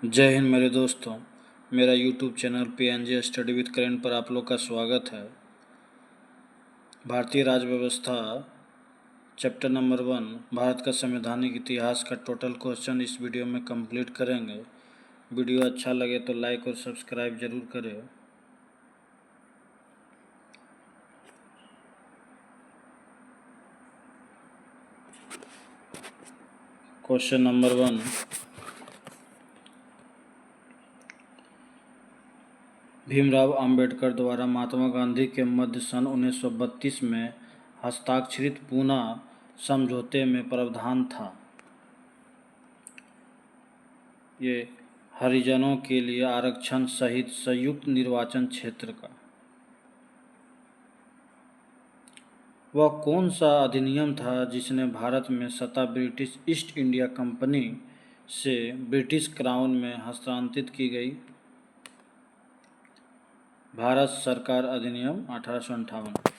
जय हिंद मेरे दोस्तों। मेरा YouTube channel PNG study with Karan पर आप लोग का स्वागत है। भारतीय राज्य व्यवस्था चैप्टर नंबर 1 भारत का संवैधानिक इतिहास का टोटल क्वेश्चन इस वीडियो में कंप्लीट करेंगे। वीडियो अच्छा लगे तो लाइक और सब्सक्राइब जरूर करें। क्वेश्चन नंबर 1, भीमराव अंबेडकर द्वारा महात्मा गांधी के मध्य सन 1932 में हस्ताक्षरित पूना समझौते में प्रावधान था। ये हरिजनों के लिए आरक्षण सहित संयुक्त निर्वाचन क्षेत्र का। वह कौन सा अधिनियम था जिसने भारत में सत्ता ब्रिटिश ईस्ट इंडिया कंपनी से ब्रिटिश क्राउन में हस्तांतरित की गई? भारत सरकार अधिनियम 1858।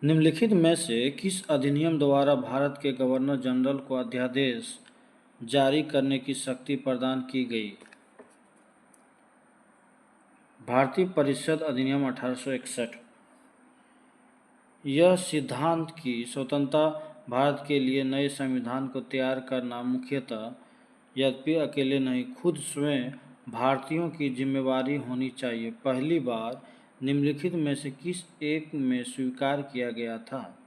निम्नलिखित में से किस अधिनियम द्वारा भारत के गवर्नर जनरल को अध्यादेश जारी करने की शक्ति प्रदान की गई? भारतीय परिषद अधिनियम 1861। यह सिद्धांत कि स्वतंत्रता भारत के लिए नए संविधान को तैयार करना मुख्यतः, यद्यपि अकेले नहीं, खुद स्वयं भारतीयों की जिम्मेवारी होनी चाहिए, पहली बार निम्नलिखित में से किस एक में स्वीकार किया गया था?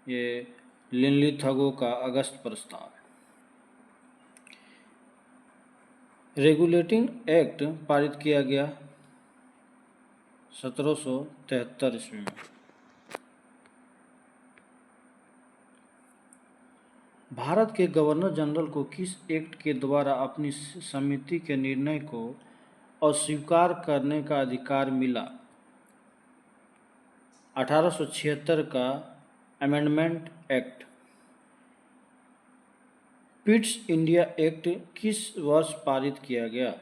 ये लिनलिथगो का अगस्त प्रस्ताव। रेगुलेटिंग एक्ट पारित किया गया 1773 ईस्वी में। भारत के गवर्नर जनरल को किस एक्ट के द्वारा अपनी समिति के निर्णय को अस्वीकार करने का अधिकार मिला? 1876 का अमेंडमेंट एक्ट। पिट्स इंडिया एक्ट किस वर्ष पारित किया गया?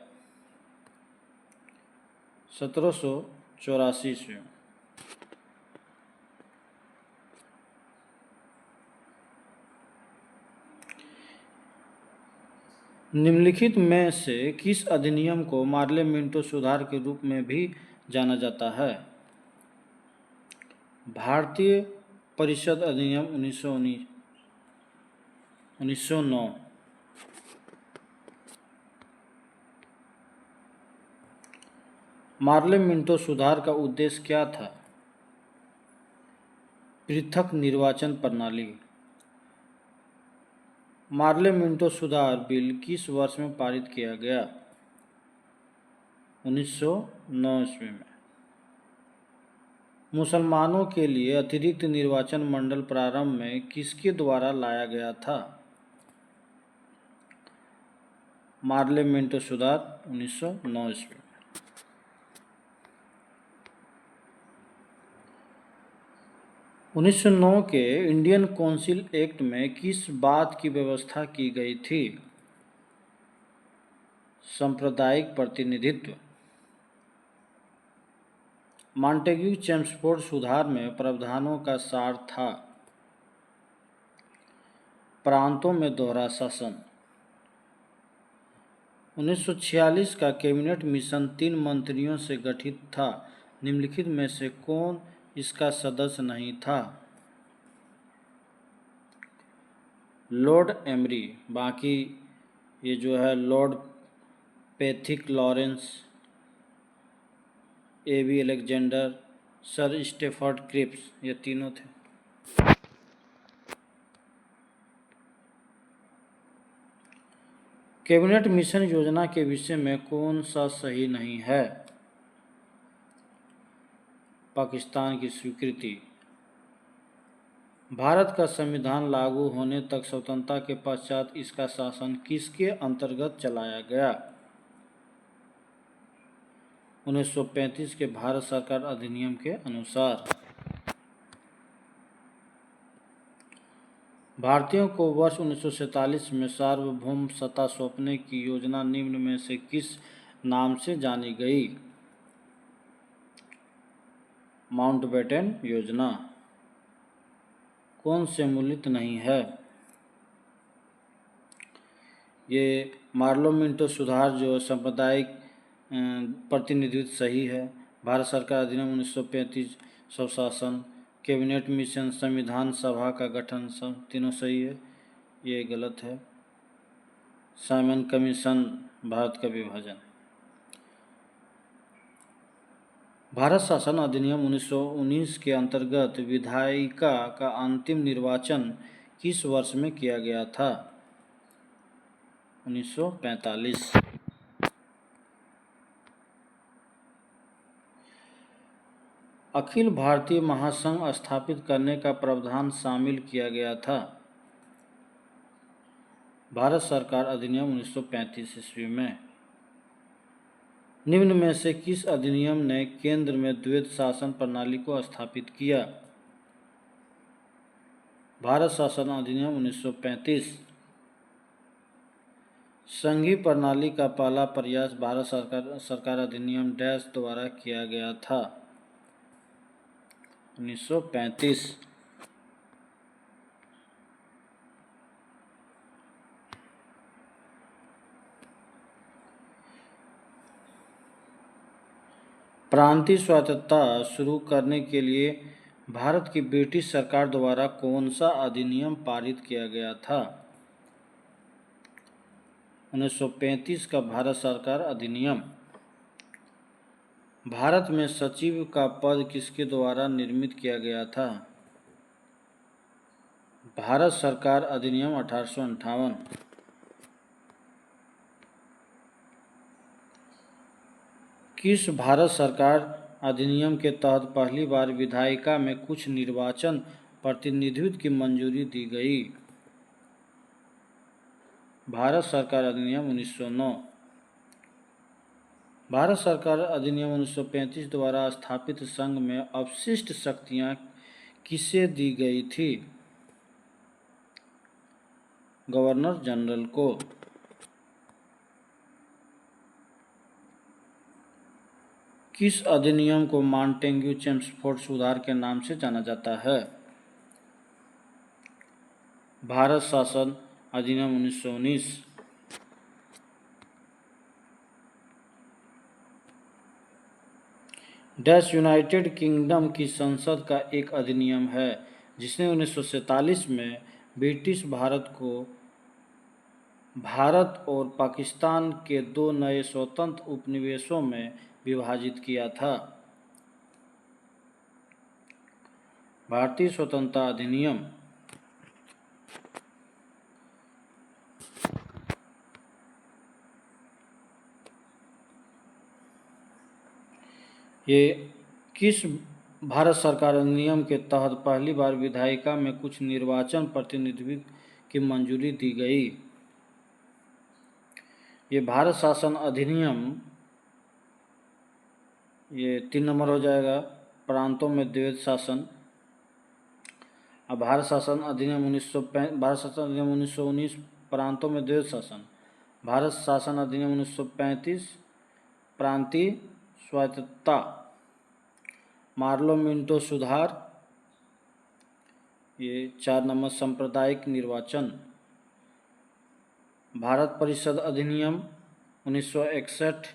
1784 ईस्वी में। निम्नलिखित में से किस अधिनियम को मार्ले मिंटो सुधार के रूप में भी जाना जाता है? भारतीय परिषद अधिनियम 1909। मार्ले मिंटो सुधार का उद्देश्य क्या था? पृथक निर्वाचन प्रणाली। मार्ले मिंटो सुधार बिल किस वर्ष में पारित किया गया? 1909 ईस्वी में। मुसलमानों के लिए अतिरिक्त निर्वाचन मंडल प्रारंभ में किसके द्वारा लाया गया था? मार्ले मिंटो सुधार 1909 ईस्वी में। 1909 के इंडियन काउंसिल एक्ट में किस बात की व्यवस्था की गई थी? सांप्रदायिक प्रतिनिधित्व। मॉन्टेग्यू चेम्सफोर्ड सुधार में प्रावधानों का सार था प्रांतों में दोहरा शासन। 1946 का कैबिनेट मिशन 3 मंत्रियों से गठित था, निम्नलिखित में से कौन इसका सदस्य नहीं था? Lord Amery. बाकी ये जो है Lord Pethick Lawrence, A.V. Alexander, Sir Stafford Cripps, ये तीनों थे। कैबिनेट मिशन योजना के विषय में कौन सा सही नहीं है? पाकिस्तान की स्वीकृति। भारत का संविधान लागू होने तक स्वतंत्रता के पश्चात इसका शासन किसके अंतर्गत चलाया गया? 1935 के भारत सरकार अधिनियम के अनुसार। भारतीयों को वर्ष 1947 में सार्वभौम सत्ता सौंपने की योजना निम्न में से किस नाम से जानी गई? माउंटबेटन योजना। कौन सम्मिलित नहीं है? ये मार्लो मिंटो सुधार जो सांप्रदायिक प्रतिनिधित्व सही है। भारत सरकार अधिनियम 1935 स्वशासन, कैबिनेट मिशन, संविधान सभा का गठन, सब तीनों सही है। ये गलत है। साइमन कमीशन, भारत का विभाजन। भारत शासन अधिनियम 1919 के अंतर्गत विधायिका का अंतिम निर्वाचन किस वर्ष में किया गया था? 1945। अखिल भारतीय महासंघ स्थापित करने का प्रावधान शामिल किया गया था? भारत सरकार अधिनियम 1935 ईस्वी में। निम्न में से किस अधिनियम ने केंद्र में द्वैध शासन प्रणाली को स्थापित किया? भारत शासन अधिनियम 1935। संघीय प्रणाली का पहला प्रयास भारत सरकार अधिनियम डैश द्वारा किया गया था? 1935। प्रांतीय स्वायत्तता शुरू करने के लिए भारत की ब्रिटिश सरकार द्वारा कौन सा अधिनियम पारित किया गया था? 1935 का भारत सरकार अधिनियम। भारत में सचिव का पद किसके द्वारा निर्मित किया गया था? भारत सरकार अधिनियम 1858। किस भारत सरकार अधिनियम के तहत पहली बार विधायिका में कुछ निर्वाचन प्रतिनिधित्व की मंजूरी दी गई? भारत सरकार अधिनियम 1909। भारत सरकार अधिनियम 1935 द्वारा स्थापित संघ में अवशिष्ट शक्तियां किसे दी गई थी? गवर्नर जनरल को। किस अधिनियम को मॉन्टेग्यू-चेम्सफोर्ड सुधार के नाम से जाना जाता है? भारत शासन अधिनियम 1919। डैश यूनाइटेड किंगडम की संसद का एक अधिनियम है जिसने 1947 में ब्रिटिश भारत को भारत और पाकिस्तान के दो नए स्वतंत्र उपनिवेशों में विभाजित किया था? भारतीय स्वतंत्रता अधिनियम। ये किस भारत सरकार अधिनियम के तहत पहली बार विधायिका में कुछ निर्वाचन प्रतिनिधित्व की मंजूरी दी गई? ये भारत शासन अधिनियम। ये 3 नंबर हो जाएगा। प्रांतों में द्वैध शासन। अब भारत शासन अधिनियम 1919 प्रांतों में द्वैध शासन। भारत शासन अधिनियम 1935 प्रांतीय स्वायत्तता। मार्लो मिंटो सुधार। ये 4 नंबर सांप्रदायिक निर्वाचन। भारत परिषद अधिनियम 1961।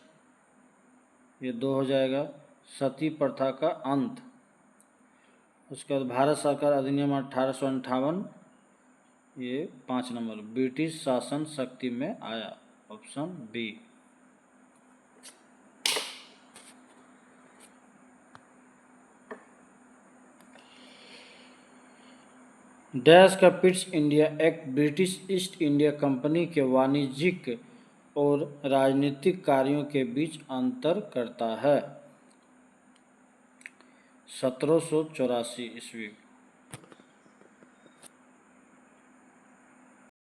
ये 2 हो जाएगा। सती प्रथा का अंत। उसके बाद भारत सरकार अधिनियम 1858। ये 5 नंबर ब्रिटिश शासन शक्ति में आया। Option B. डैश का Pitt's India Act British East India Company के वाणिज्यिक और राजनीतिक कार्यों के बीच अंतर करता है? 1784 ईस्वी।